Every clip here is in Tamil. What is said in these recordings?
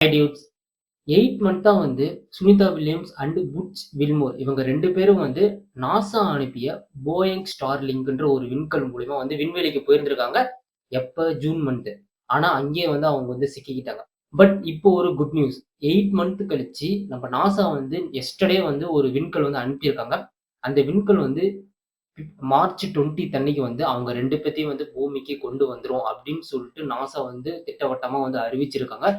ஹை டியூட்ஸ் 8 மந்த்தா வந்து Sunita Williams and Butch Wilmore இவங்க 2 பேரும் வந்து நாசா அனுப்பிய போயிங் ஸ்டார்லிங்க்ன்ற ஒரு விண்கல் மூலியமா வந்து விண்வெளிக்கு போயிருந்திருக்காங்க. எப்ப? June month. ஆனா அங்கேயே வந்து அவங்க வந்து சிக்கிக்கிட்டாங்க. பட் இப்போ ஒரு குட் நியூஸ். 8 மந்த் கழிச்சு நம்ம நாசா வந்து எஸ்டர்டே வந்து ஒரு விண்கல் வந்து அனுப்பியிருக்காங்க. அந்த விண்கல் வந்து மார்ச் 20 அன்னைக்கு வந்து அவங்க 2 பேத்தையும் வந்து பூமிக்கு கொண்டு வந்துரும் அப்படின்னு சொல்லிட்டு நாசா வந்து திட்டவட்டமா வந்து அறிவிச்சிருக்காங்க.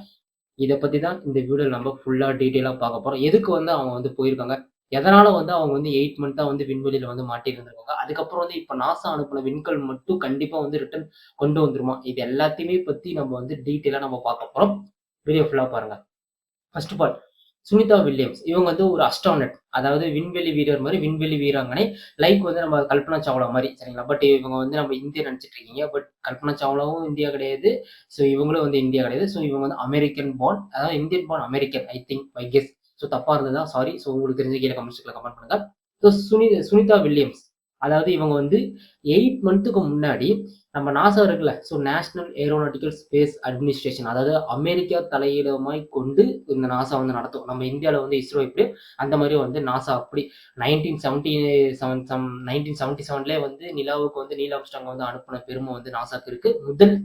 இத பத்தி தான் இந்த வீடியோல நம்ம ஃபுல்லா டீட்டெயிலா பார்க்க போறோம். எதுக்கு வந்து அவங்க வந்து போயிருக்காங்க? எதனால வந்து அவங்க வந்து 8 மந்த்தா வந்து விண்வெளியில வந்து மாட்டியிருந்திருக்காங்க? அதுக்கப்புறம் வந்து இப்ப நாசா அனுப்புன விண்கல் மட்டும் கண்டிப்பா வந்து ரிட்டர்ன் கொண்டு வந்துருமா? இது எல்லாத்தையுமே பத்தி நம்ம வந்து டீட்டெயிலா நம்ம பார்க்க போறோம். வீடியோ ஃபுல்லா பாருங்க. First of all Sunita Williams இவங்க வந்து ஒரு அஸ்ட்ரானட். அதாவது விண்வெளி வீரர் மாரி விண்வெளி வீராங்கனை. லைக் வந்து நம்ம கல்பனா சாவ்லா மாரி சரிங்களா? பட் இவங்க வந்து நம்ம இந்தியர் நெனச்சுட்டு இருக்கீங்க. பட் கல்பனா சாவ்லாவும் இந்தியா கிடையாது. ஸோ இவங்களும் வந்து இந்தியா கிடையாது. ஸோ இவங்க வந்து அமெரிக்கன் பார்ன். அதாவது Indian born American I think my guess. So தப்பா இருந்ததா சாரி. ஸோ உங்களுக்கு தெரிஞ்ச கீழ கமெண்ட் செக்ஷன்ல கமெண்ட் பண்ணுங்க. ஸோ சுனிதா வில்லியம்ஸ் அதாவது இவங்க வந்து 8 மந்த்துக்கு முன்னாடி நம்ம நாசா இருக்குல்ல. So national aeronautical space administration அதாவது அமெரிக்கா தலையிடமாய் கொண்டு இந்த நாசா வந்து நடத்தும். நம்ம இந்தியால வந்து இஸ்ரோ எப்படி அந்த மாரி வந்து நாசா அப்படி 1977லயே வந்து நிலாவுக்கு வந்து நீல் ஆம்ஸ்ட்ராங் வந்து அனுப்புன பெருமை வந்து நாசாக்கு இருக்கு. முதல்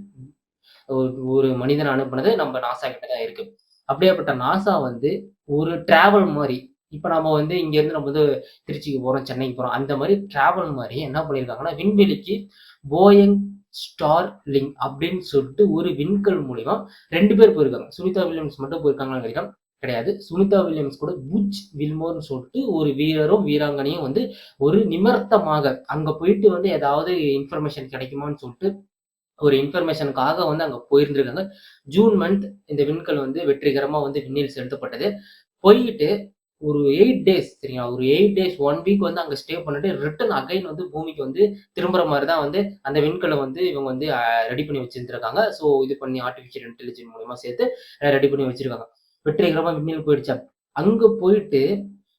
ஒரு மனிதன அனுப்புனது நம்ம நாசா கிட்ட தான் இருக்கு. அப்படியாப்பட்ட நாசா வந்து ஒரு டிராவல் மாரி இப்ப நம்ம வந்து இங்கேருந்து நம்ம வந்து திருச்சிக்கு போறோம், சென்னைக்கு போறோம். அந்த மாரி டிராவல் மாரி என்ன பண்ணியிருக்காங்கன்னா, விண்வெளிக்கு போயிங் ஸ்டார்லிங்க் அப்படின்னு சொல்லிட்டு ஒரு விண்கல் மூலியமா 2 பேர் போயிருக்காங்க. சுனிதா வில்லியம்ஸ் மட்டும் போயிருக்காங்களான்னு கேட்டா கிடையாது. சுனிதா வில்லியம்ஸ் கூட புட்ச் வில்மோர்ன்னு சொல்லிட்டு ஒரு வீரரும், வீராங்கனையும் வந்து ஒரு நிமித்தமாக அங்க போயிட்டு வந்து ஏதாவது இன்ஃபர்மேஷன் கிடைக்குமான்னு சொல்லிட்டு ஒரு இன்ஃபர்மேஷனுக்காக வந்து அங்க போயிருந்திருக்காங்க. ஜூன் மந்த் இந்த விண்கல் வந்து வெற்றிகரமா வந்து விண்ணில் செலுத்தப்பட்டது. போயிட்டு ஒரு 8 டேஸ் சரிங்களா? ஒரு 8 டேஸ் 1 வீக் வந்து அங்க ஸ்டே பண்ணிட்டு ரிட்டர்ன் அகைன் வந்து பூமிக்கு வந்து திரும்புற மாரி தான் வந்து அந்த விண்கல வந்து இவங்க வந்து ரெடி பண்ணி வச்சிருந்திருக்காங்க. ஸோ இது பண்ணி ஆர்டிபிஷியல் இன்டெலிஜென்ஸ் மூலியமா சேர்த்து ரெடி பண்ணி வச்சிருக்காங்க. வெற்றிகரமா விண்ணில் போயிடுச்சா? அங்க போயிட்டு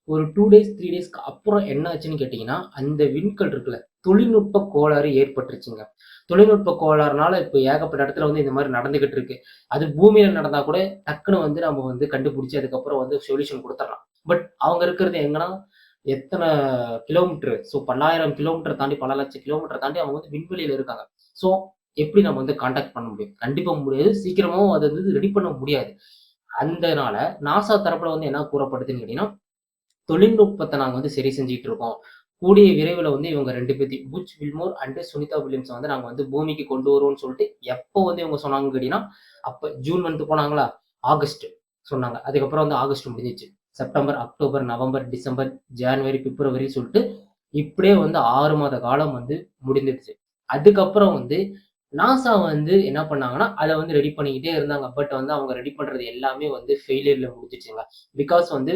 ஒரு 2 டேஸ், 3 டேஸ்க்கு அப்புறம் என்ன ஆச்சுன்னு கேட்டீங்கன்னா, அந்த விண்கல் இருக்குல்ல, தொழில்நுட்ப கோளாறு ஏற்பட்டுருச்சுங்க. தொழில்நுட்ப கோளாறுனால இப்ப ஏகப்பட்ட இடத்துல வந்து இந்த மாரி நடந்துகிட்டு இருக்கு. அது பூமியில நடந்தா கூட டக்குனு வந்து நம்ம வந்து கண்டுபிடிச்சு அதுக்கப்புறம் வந்து சொல்யூஷன் குடுத்துரலாம். பட் அவங்க இருக்கிறது எங்கன்னா, எத்தன கிலோமீட்டர் ஸோ பல்லாயிரம் கிலோமீட்டர் தாண்டி, பல லட்சம் கிலோமீட்டர் தாண்டி அவங்க வந்து விண்வெளியில இருக்காங்க. ஸோ எப்படி நம்ம வந்து கான்டாக்ட் பண்ண முடியும்? கண்டிப்பா முடியாது. சீக்கிரமாவும் அத வந்து ரெடி பண்ண முடியாது. அந்தனால நாசா தரப்புல வந்து என்ன கூறப்படுதுன்னு கேட்டீங்கன்னா, தொழில்நுட்பத்த நாங்க வந்து சரி செஞ்சுட்டு இருக்கோம். கூடிய விரைவில வந்து இவங்க 2 பேத்தையும் புட்ச் வில்மோர் அண்ட் சுனிதா வில்லியம்ஸ வந்து நாங்க வந்து பூமிக்கு கொண்டு வருவோம்ன்னு சொல்லிட்டு எப்போ வந்து இவங்க சொன்னாங்கன்னு கேட்டீங்கன்னா, அப்ப ஜூன் மந்த் போனாங்களா? ஆகஸ்ட் சொன்னாங்க. அதுக்கப்புறம் வந்து ஆகஸ்ட் முடிஞ்சிருச்சு. September, October, November, December, January, February சொல்லிட்டு இப்படியே வந்து 6 மாத காலம் வந்து முடிந்துடுச்சு. அதுக்கப்புறம் வந்து நாசா வந்து என்ன பண்ணாங்கன்னா, அத வந்து ரெடி பண்ணிக்கிட்டே இருந்தாங்க. பட் வந்து அவங்க ரெடி பண்றது எல்லாமே வந்து ஃபெயிலியர்ல முடிஞ்சுச்சுங்க. பிகாஸ் வந்து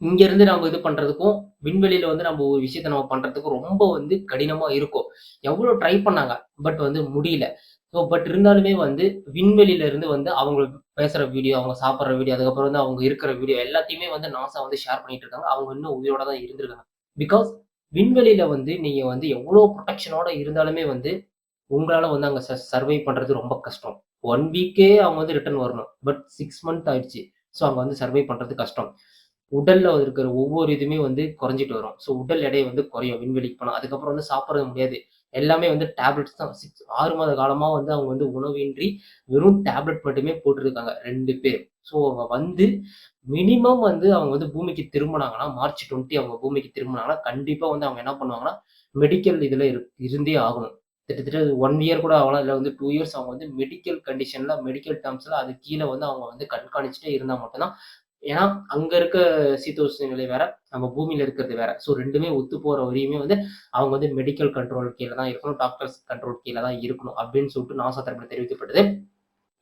இங்க இருந்து நம்ம இது பண்றதுக்கும், விண்வெளியில வந்து நம்ம ஒரு விஷயத்த நம்ம பண்றதுக்கும் ரொம்ப வந்து கடினமா இருக்கும். எவ்வளோ ட்ரை பண்ணாங்க. பட் வந்து முடியல. ஸோ பட் இருந்தாலுமே வந்து விண்வெளியில இருந்து வந்து அவங்க பேசுற வீடியோ, அவங்க சாப்பிடுற வீடியோ, அதுக்கப்புறம் வந்து அவங்க இருக்கிற வீடியோ எல்லாத்தையுமே வந்து நாசா வந்து ஷேர் பண்ணிட்டு இருக்காங்க. அவங்க இன்னும் உயிரோட தான் இருந்திருக்காங்க. பிகாஸ் விண்வெளியில வந்து நீங்க வந்து எவ்வளோ புரொடெக்ஷனோட இருந்தாலுமே வந்து உங்களால வந்து அங்க சர்வை பண்றது ரொம்ப கஷ்டம். 1 வீக்கே அவங்க வந்து ரிட்டர்ன் வரணும். பட் 6 மந்த் ஆயிடுச்சு. ஸோ அங்க வந்து சர்வை பண்றது கஷ்டம். உடல்ல இருக்கிற ஒவ்வொரு இதுவுமே வந்து குறைஞ்சிட்டு வரும். ஸோ உடல் எடை வந்து குறையும் விண்வெளிக்கு போனா. அதுக்கப்புறம் வந்து சாப்பிட முடியாது. எல்லாமே வந்து டேப்லெட்ஸ் தான். 6 மாத காலமா வந்து அவங்க வந்து உணவின்றி வெறும் டேப்லெட் மட்டுமே போட்டுருக்காங்க 2 பேர். ஸோ அவங்க வந்து மினிமம் வந்து அவங்க வந்து பூமிக்கு திரும்புனாங்கன்னா, மார்ச் 20 அவங்க பூமிக்கு திரும்புனாங்கன்னா, கண்டிப்பா வந்து அவங்க என்ன பண்ணுவாங்கன்னா, மெடிக்கல் இதுல இருந்தே ஆகணும். கிட்டத்தட்ட 1 இயர் கூட ஆகலாம். இல்ல வந்து 2 இயர்ஸ் அவங்க வந்து மெடிக்கல் கண்டிஷன்ல, மெடிக்கல் டெர்ம்ஸ்ல அது கீழ வந்து அவங்க வந்து கண்காணிச்சுட்டே இருந்தா மட்டும் தான் ஏன்னா, அங்க இருக்க சீதோஷ்ண நிலை வேற, நம்ம பூமியில இருக்கிறது வேற. ஸோ 2மே ஒத்து போற வரையுமே வந்து அவங்க வந்து மெடிக்கல் கண்ட்ரோல் கீழ தான் இருக்கணும். டாக்டர்ஸ் கண்ட்ரோல் கீழ தான் இருக்கணும். அப்படின்னு சொல்லிட்டு நாசா தரப்புல தெரிவிக்கப்பட்டது.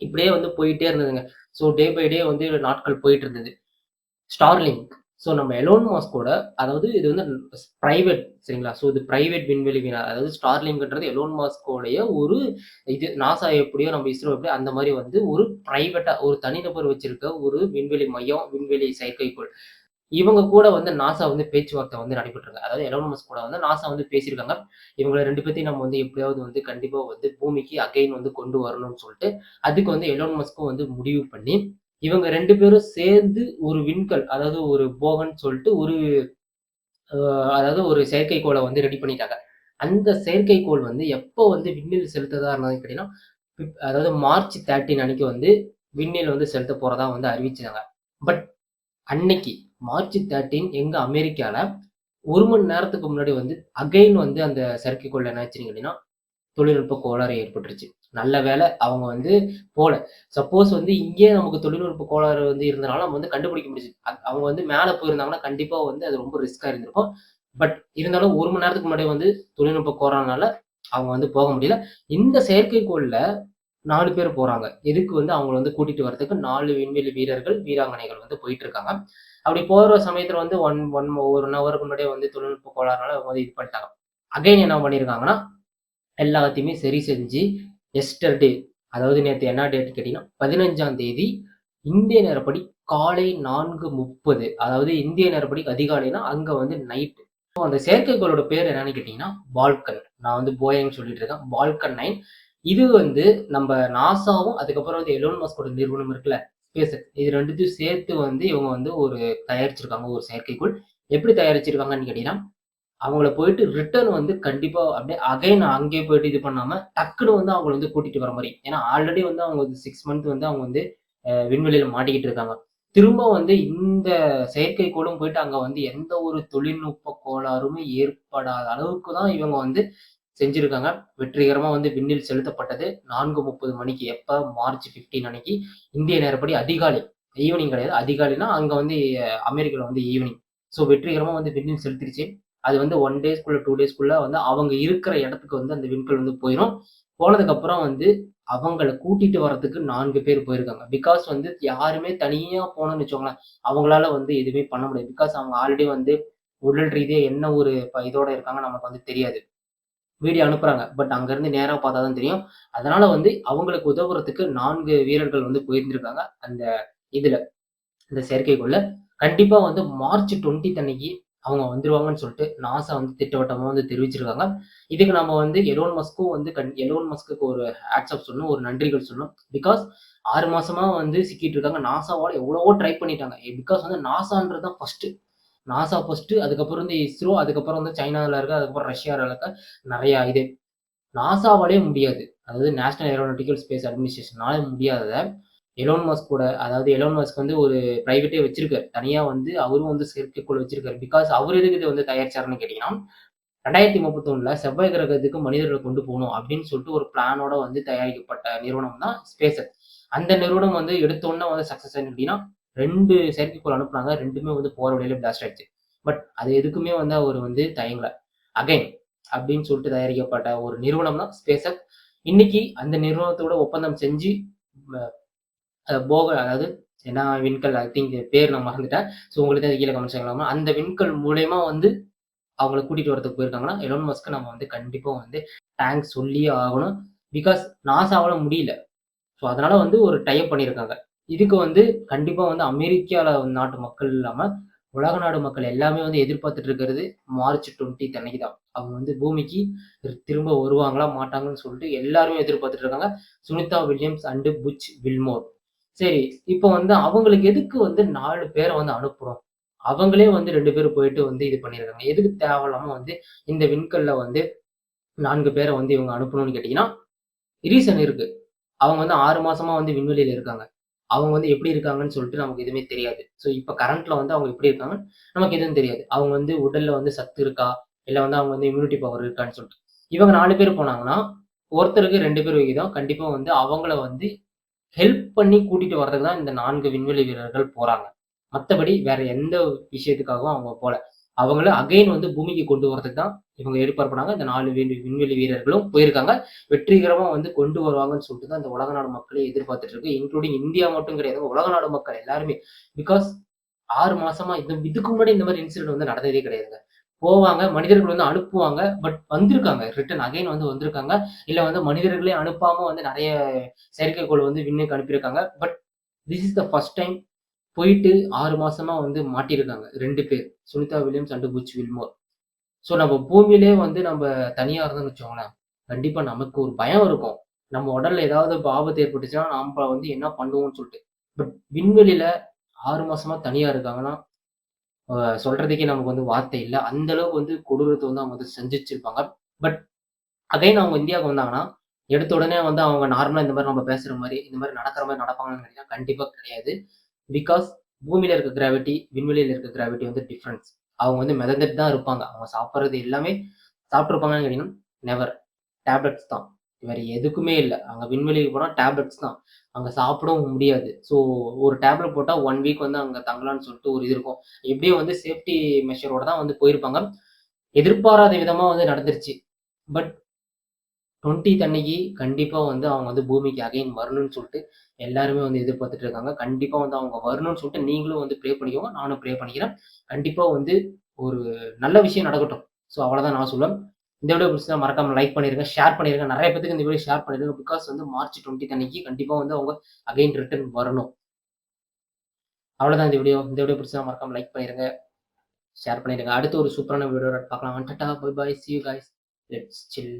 இப்படியே வந்து போயிட்டே இருந்ததுங்க. ஸோ டே பை டே வந்து நாட்கள் போயிட்டு இருந்தது. ஸ்டார்லிங்க். ஸோ நம்ம எலோன் மாஸ்க்கோட அதாவது இது வந்து பிரைவேட் சரிங்களா? ஸோ இது பிரைவேட் விண்வெளி அதாவது ஸ்டார்லிங்க்ன்றது எலோன் மாஸ்க்கோடைய ஒரு இது நாசா எப்படியோ நம்ம இஸ்ரோ எப்படியோ அந்த மாரி வந்து ஒரு பிரைவேட்டா ஒரு தனிநபர் வச்சிருக்க ஒரு விண்வெளி மையம், விண்வெளி செயற்கைக்கோள். இவங்க கூட வந்து நாசா வந்து பேச்சுவார்த்தை வந்து நடைபெற்றிருக்கு. அதாவது எலோன் மஸ்க் கூட வந்து நாசா வந்து பேசியிருக்காங்க. இவங்கள 2 பேத்தையும் நம்ம வந்து எப்படியாவது வந்து கண்டிப்பா வந்து பூமிக்கு அகைன் வந்து கொண்டு வரணும்னு சொல்லிட்டு, அதுக்கு வந்து எலோன் மஸ்க்கும் வந்து முடிவு பண்ணி இவங்க 2 பேரும் சேர்ந்து ஒரு விண்கல், அதாவது ஒரு போகன் சொல்ட்டு ஒரு அதாவது ஒரு செயற்கைக்கோள வந்து ரெடி பண்ணிட்டாங்க. அந்த செயற்கைக்கோள் வந்து எப்போ வந்து விண்ணில் செலுத்துறதா இருந்ததுன்னு கேட்டீங்கன்னா, அதாவது மார்ச் 13 அன்னைக்கு வந்து விண்ணில் வந்து செலுத்த போறதா வந்து அறிவிச்சாங்க. பட் அன்னைக்கு மார்ச் 13 எங்க அமெரிக்கால 1 மணி நேரத்துக்கு முன்னாடி வந்து அகைன் வந்து அந்த செயற்கைக்கோள்ல என்ன ஆச்சுன்னு கேட்டீங்கன்னா, தொழில்நுட்ப கோளாறு ஏற்பட்டுருச்சு. நல்ல வேளை அவங்க வந்து போல. சப்போஸ் வந்து இங்கேயே நமக்கு தொழில்நுட்ப கோளாறு வந்து இருந்தனால நம்ம வந்து கண்டுபிடிக்க முடிஞ்சுது. அவங்க வந்து மேல போயிருந்தாங்கன்னா, கண்டிப்பா வந்து அது ரொம்ப ரிஸ்க்கா இருந்திருக்கும். பட் இருந்தாலும் 1 மணி நேரத்துக்கு முன்னாடியே வந்து தொழில்நுட்ப கோளாறுனால அவங்க வந்து போக முடியல. இந்த செயற்கைக்கோள்ல 4 பேர் போறாங்க. எதுக்கு வந்து அவங்கள வந்து கூட்டிட்டு வரதுக்கு 4 விண்வெளி வீரர்கள், வீராங்கனைகள் வந்து போயிட்டு இருக்காங்க. அப்படி போற சமயத்துல வந்து 1 ஹவருக்கு முன்னாடியே வந்து தொழில்நுட்ப கோளாறுனால அவங்க வந்து இது பண்ணிட்டாங்க. அகைன் என்ன பண்ணியிருக்காங்கன்னா, எல்லாத்தையுமே சரி செஞ்சு எஸ்டர்டே, அதாவது நேத்து என்ன டேட் கேட்டீங்கன்னா, 15ஆம் தேதி இந்திய நேரப்படி காலை 4:30, அதாவது இந்திய நேரப்படி அதிகாலைனா, அங்க வந்து நைட். அந்த செயற்கைக்கோளோட பேர் என்னன்னு கேட்டீங்கன்னா, பால்கன். நான் வந்து போயிங்ன்னு சொல்லிட்டு இருக்கேன். பால்கன் 9. இது வந்து நம்ப நாசாவும், அதுக்கப்புறம் வந்து எலோன் மஸ்கோட நிறுவனம் இருக்குல்ல, SpaceX. இது 2த்தையும் சேர்த்து வந்து இவங்க வந்து ஒரு தயாரிச்சிருக்காங்க ஒரு செயற்கைக்கோள். எப்படி தயாரிச்சிருக்காங்கன்னு கேட்டீங்கன்னா, அவங்கள போயிட்டு ரிட்டர்ன் வந்து கண்டிப்பா அப்படியே அகைன் அங்கேயே போயிட்டு இது பண்ணாம, டக்குனு வந்து அவங்கள வந்து கூட்டிட்டு வர மாரி. ஏன்னா ஆல்ரெடி வந்து அவங்க 6 மந்த் வந்து அவங்க வந்து விண்வெளியில மாட்டிக்கிட்டு இருக்காங்க. திரும்ப வந்து இந்த செயற்கைக்கோளும் போயிட்டு அங்க வந்து எந்த ஒரு தொழில்நுட்ப கோளாறுமே ஏற்படாத அளவுக்கு தான் இவங்க வந்து செஞ்சிருக்காங்க. வெற்றிகரமா வந்து விண்ணில் செலுத்தப்பட்டது. 4:30 மணிக்கு எப்ப மார்ச் 15 அன்னைக்கு இந்திய நேரப்படி அதிகாலை. ஈவினிங் கிடையாது. அதிகாலைனா அங்க வந்து அமெரிக்கால வந்து ஈவினிங். ஸோ வெற்றிகரமா வந்து விண்ணில் செலுத்திருச்சு. அது வந்து 1 டேஸ்க்குள்ள 2 டேஸ்க்குள்ள வந்து அவங்க இருக்கிற இடத்துக்கு வந்து அந்த விண்கல் வந்து போயிரும். போனதுக்கப்புறம் வந்து அவங்கள கூட்டிட்டு வரதுக்கு 4 பேர் போயிருக்காங்க. பிகாஸ் வந்து யாருமே தனியா போனோம்னு வச்சுக்கோங்களேன், அவங்களால வந்து எதுவுமே பண்ண முடியாது. பிகாஸ் அவங்க ஆல்ரெடி வந்து உடல் ரீதியா என்ன ஒரு இதோட இருக்காங்கன்னு நமக்கு வந்து தெரியாது. வீடியோ அனுப்புறாங்க. பட் அங்கருந்து நேரா பார்த்தா தான் தெரியும். அதனால வந்து அவங்களுக்கு உதவுறதுக்கு 4 வீரர்கள் வந்து போயிருந்திருக்காங்க. அந்த இதுல, இந்த செயற்கைக்கோள்ல. கண்டிப்பா வந்து மார்ச் 20 அன்னைக்கு அவங்க வந்துருவாங்கன்னு சொல்லிட்டு நாசா வந்து திட்டவட்டமா வந்து தெரிவிச்சிருக்காங்க. இதுக்கு நம்ம வந்து எலோன் மஸ்க்கும் வந்து எலோன் மஸ்க்குக்கு ஒரு ஹேட்ஸ் ஆஃப் சொல்லணும். ஒரு நன்றிகள் சொல்லணும். பிகாஸ் 6 மாசமா வந்து சிக்கிட்டு இருக்காங்க. நாசாவால எவ்வளவோ ட்ரை பண்ணிட்டாங்க. பிகாஸ் வந்து நாசான்றது தான் ஃபர்ஸ்ட்டு. நாசா ஃபர்ஸ்ட்டு, அதுக்கப்புறம் வந்து இஸ்ரோ, அதுக்கப்புறம் வந்து சைனால இருக்க, அதுக்கப்புறம் ரஷ்யால இருக்க நெறைய இது. நாசாவாலயே முடியாது. அதாவது நேஷனல் ஏரோநாட்டிக்கல் ஸ்பேஸ் அட்மினிஸ்ட்ரேஷனால முடியாதத, எலோன் மஸ்க் கூட, அதாவது எலோன் மஸ்க் வந்து ஒரு பிரைவேட்டே வச்சிருக்காரு. தனியா வந்து அவரும் வந்து செயற்கைக்கோள் வச்சிருக்காரு. பிகாஸ் அவரு எதுக்கு இத வந்து தயாரிச்சாருன்னு கேட்டீங்கன்னா, 2031ல செவ்வாய் கிரகத்துக்கு மனிதர்கள கொண்டு போணும் அப்படின்னு சொல்லிட்டு ஒரு பிளானோட வந்து தயாரிக்கப்பட்ட நிறுவனம் தான் SpaceX. அந்த நிறுவனம் வந்து எடுத்தோனே வந்து சக்சஸ் ஆயிடுச்சு அப்படின்னா, 2 செயற்கைக்கோள் அனுப்புனாங்க. 2மே வந்து போற வழியில பிளாஸ்ட் ஆயிடுச்சு. பட் அது எதுக்குமே வந்து அவரு வந்து தயங்கல. அகைன் அப்படின்னு சொல்லிட்டு தயாரிக்கப்பட்ட ஒரு நிறுவனம் தான் SpaceX. இன்னைக்கு அந்த நிறுவனத்தோட ஒப்பந்தம் செஞ்சு ம அதாவது என்ன விண்கல், ஐ திங்க் பேர் நான் மறந்துட்டேன். ஸோ உங்களுக்கு அது கீழ கமெண்ட் செக்ஷன்ல அந்த விண்கல் மூலியமா வந்து அவங்கள கூட்டிட்டு வரதுக்கு போயிருக்காங்கன்னா, எலோன் மஸ்க்க நம்ம வந்து கண்டிப்பா வந்து தேங்க்ஸ் சொல்லியே ஆகணும். பிகாஸ் நாசாவால முடியல. ஸோ அதனால வந்து ஒரு டை அப் பண்ணியிருக்காங்க. இதுக்கு வந்து கண்டிப்பா வந்து அமெரிக்கால நாட்டு மக்கள் இல்லாம, உலக நாடு மக்கள் எல்லாமே வந்து எதிர்பார்த்துட்டு இருக்கிறது மார்ச் 20 அன்னைக்கு தான். அவங்க வந்து பூமிக்கு திரும்ப வருவாங்களா, மாட்டாங்கன்னு சொல்லிட்டு எல்லாருமே எதிர்பார்த்துட்டு இருக்காங்க. Sunita Williams and Butch Wilmore. சரி, இப்போ வந்து அவங்களுக்கு எதுக்கு வந்து 4 பேர வந்து அனுப்புறோம்? அவங்களே வந்து 2 பேர் போயிட்டு வந்து இது பண்ணியிருக்காங்க. எதுக்கு தேவையில்லாம வந்து இந்த விண்கல்ல வந்து 4 பேர வந்து இவங்க அனுப்பணும்னு கேட்டீங்கன்னா, ரீசன் இருக்கு. அவங்க வந்து 6 மாசமா வந்து விண்வெளியில இருக்காங்க. அவங்க வந்து எப்படி இருக்காங்கன்னு சொல்லிட்டு நமக்கு எதுவுமே தெரியாது. ஸோ இப்ப கரண்ட்ல வந்து அவங்க எப்படி இருக்காங்கன்னு நமக்கு எதுவும் தெரியாது. அவங்க வந்து உடல்ல வந்து சத்து இருக்கா? இல்ல வந்து அவங்க வந்து இம்யூனிட்டி பவர் இருக்கான்னு சொல்லிட்டு. இவங்க 4 பேர் போனாங்கன்னா, ஒருத்தருக்கு 2 பேர் விகிதம். கண்டிப்பா வந்து அவங்கள வந்து ஹெல்ப் பண்ணி கூட்டிட்டு வரதுக்கு தான் இந்த 4 விண்வெளி வீரர்கள் போறாங்க. மத்தபடி வேற எந்த விஷயத்துக்காகவும் அவங்க போல. அவங்கள அகைன் வந்து பூமிக்கு கொண்டு வரதுக்கு தான் இவங்க ஏற்பாடு பண்ணாங்க. இந்த 4 விண்வெளி வீரர்களும் போயிருக்காங்க. வெற்றிகரமா வந்து கொண்டு வருவாங்கன்னு சொல்லிட்டு தான் இந்த உலக நாடு மக்களே எதிர்பார்த்துட்டு இருக்கு. இன்க்ளூடிங் இந்தியா மட்டும் கிடையாது. உலக நாடு மக்கள் எல்லாருமே. பிகாஸ் 6 மாசமா இதுக்கு முன்னாடி இந்த மாரி இன்சிடென்ட் வந்து நடந்ததே கிடையாதுங்க. போவாங்க, மனிதர்கள் வந்து அனுப்புவாங்க. பட் வந்திருக்காங்க. ரிட்டர்ன் அகைன் வந்து வந்திருக்காங்க. இல்ல வந்து மனிதர்களே அனுப்பாம வந்து நெறைய செயற்கைக்கோள் வந்து விண்ணுக்கு அனுப்பியிருக்காங்க. But this is the first time போயிட்டு 6 மாசமா வந்து மாட்டியிருக்காங்க 2 பேர். Sunita Williams and Butch Wilmore. So நம்ம பூமியிலேயே வந்து தனியா இருந்தோம்னு வச்சுக்கோங்களேன், கண்டிப்பா நமக்கு ஒரு பயம் இருக்கும். நம்ம உடல்ல ஏதாவது இப்ப ஆபத்து ஏற்பட்டுச்சுன்னா, நம்ப வந்து என்ன பண்ணுவோம்ன்னு சொல்லிட்டு. பட் விண்வெளியில 6 மாசமா தனியா இருக்காங்கன்னா, சொல்றதுக்கே நமக்கு வந்து வார்த்தை இல்ல. அந்த அளவுக்கு வந்து கொடூரத்த வந்து அவங்க வந்து செஞ்சிச்சிருப்பாங்க. பட் அகைன் அவங்க இந்தியாவுக்கு வந்தாங்கன்னா, எடுத்த உடனே வந்து அவங்க நார்மலா இந்த மாரி நம்ம பேசுற மாரி, இந்த மாரி நடக்கிற மாரி நடப்பாங்கன்னு கேட்டீங்கன்னா, கண்டிப்பா கிடையாது. பிகாஸ் பூமியில இருக்க கிராவிட்டி, விண்வெளியில இருக்க கிராவிட்டி வந்து டிஃபரன்ஸ். அவங்க வந்து மிதந்துட்டு தான் இருப்பாங்க. அவங்க சாப்பிடுறது எல்லாமே சாப்பிட்டுருப்பாங்களான்னு கேட்டீங்கன்னா, நெவர். டேப்லெட்ஸ் தான். வேற எதுக்குமே இல்ல. அங்க விண்வெளிக்கு போனா டேப்லெட்ஸ் தான். அங்க சாப்பிடவும் முடியாது. ஸோ ஒரு டேப்லெட் போட்டா 1 வீக் வந்து அங்க தங்கலாம்னு சொல்லிட்டு ஒரு இது இருக்கும். எப்படியும் வந்து சேஃப்டி மெஷரோட தான் வந்து போயிருப்பாங்க. எதிர்பாராத விதமா வந்து நடந்துருச்சு. பட் 20த் அன்னைக்கு கண்டிப்பா வந்து அவங்க வந்து பூமிக்கு அகைன் வரணும்னு சொல்லிட்டு எல்லாருமே வந்து எதிர்பார்த்துட்டு இருக்காங்க. கண்டிப்பா வந்து அவங்க வரணும்னு சொல்லிட்டு நீங்களும் வந்து ப்ரே பண்ணிக்கோங்க. நானும் ப்ரே பண்ணிக்கிறேன். கண்டிப்பா வந்து ஒரு நல்ல விஷயம் நடக்கட்டும். ஸோ அவ்வளோதான் நான் சொல்லுவேன். இந்த வீடியோ பிடிச்சிருந்தா மறக்காம லைக் பண்ணிருங்க, ஷேர் பண்ணிருங்க. நெறைய பேத்துக்கு இந்த வீடியோ ஷேர் பண்ணிருங்க. பிகாஸ் வந்து மார்ச் 20த் அன்னைக்கு கண்டிப்பா வந்து அவங்க அகைன் ரிட்டர்ன் வரணும். அவ்வளோதான் இந்த வீடியோ. இந்த வீடியோ பிடிச்சிருந்தா மறக்காம லைக் பண்ணிருங்க, ஷேர் பண்ணிருங்க. அடுத்து ஒரு சூப்பரான வீடியோல பார்க்கலாம். Tata, bye bye. See you guys. Let's chill.